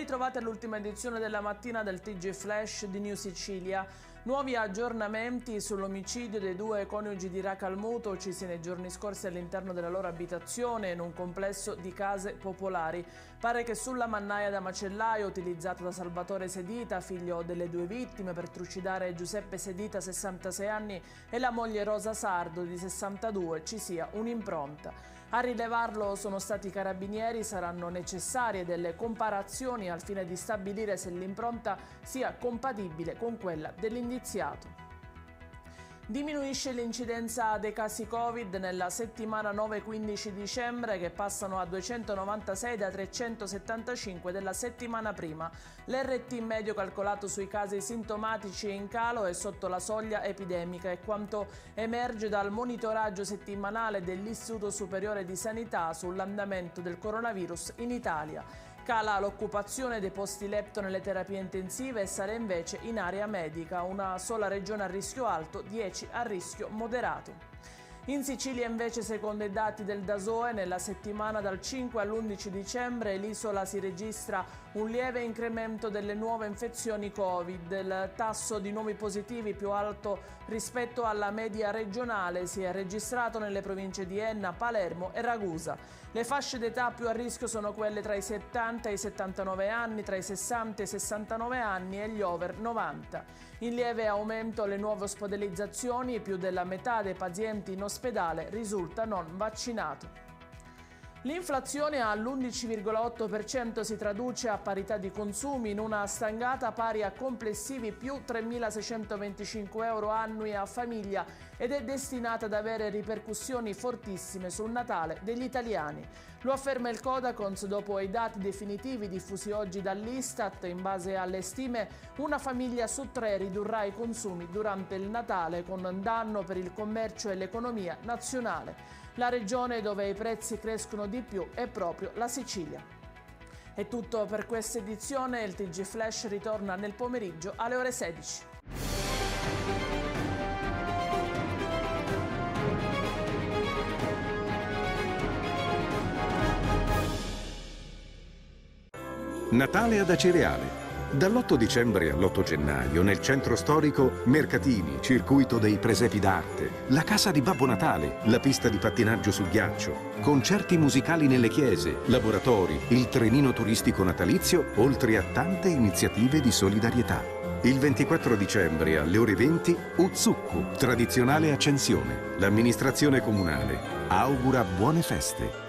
ritrovati all'ultima edizione della mattina del TG Flash di New Sicilia. Nuovi aggiornamenti sull'omicidio dei due coniugi di Racalmuto uccisi nei giorni scorsi all'interno della loro abitazione in un complesso di case popolari. Pare che sulla mannaia da macellaio utilizzata da Salvatore Sedita, figlio delle due vittime, per trucidare Giuseppe Sedita, 66 anni, e la moglie Rosa Sardo, di 62, ci sia un'impronta. A rilevarlo sono stati i carabinieri. Saranno necessarie delle comparazioni al fine di stabilire se l'impronta sia compatibile con quella dell'indiziato. Diminuisce l'incidenza dei casi Covid nella settimana 9-15 dicembre, che passano a 296 da 375 della settimana prima. L'RT medio calcolato sui casi sintomatici è in calo e sotto la soglia epidemica, è quanto emerge dal monitoraggio settimanale dell'Istituto Superiore di Sanità sull'andamento del coronavirus in Italia. Cala l'occupazione dei posti letto nelle terapie intensive e sale invece in area medica, una sola regione a rischio alto, 10 a rischio moderato. In Sicilia invece, secondo i dati del DASOE, nella settimana dal 5 all'11 dicembre l'isola si registra un lieve incremento delle nuove infezioni Covid. Il tasso di nuovi positivi più alto rispetto alla media regionale si è registrato nelle province di Enna, Palermo e Ragusa. Le fasce d'età più a rischio sono quelle tra i 70 e i 79 anni, tra i 60 e i 69 anni e gli over 90. In lieve aumento le nuove ospedalizzazioni, più della metà dei pazienti in ospedale risulta non vaccinato. L'inflazione all'11,8% si traduce a parità di consumi in una stangata pari a complessivi più 3.625 euro annui a famiglia ed è destinata ad avere ripercussioni fortissime sul Natale degli italiani. Lo afferma il Codacons dopo i dati definitivi diffusi oggi dall'Istat. In base alle stime, una famiglia su 3 ridurrà i consumi durante il Natale, con un danno per il commercio e l'economia nazionale. La regione dove i prezzi crescono di più è proprio la Sicilia. È tutto per questa edizione, il TG Flash ritorna nel pomeriggio alle ore 16. Natale ad Acireale. Dall'8 dicembre all'8 gennaio nel centro storico mercatini, circuito dei presepi d'arte, la casa di Babbo Natale, la pista di pattinaggio sul ghiaccio, concerti musicali nelle chiese, laboratori, il trenino turistico natalizio, oltre a tante iniziative di solidarietà. Il 24 dicembre alle ore 20 Uzzukku, tradizionale accensione. L'amministrazione comunale augura buone feste.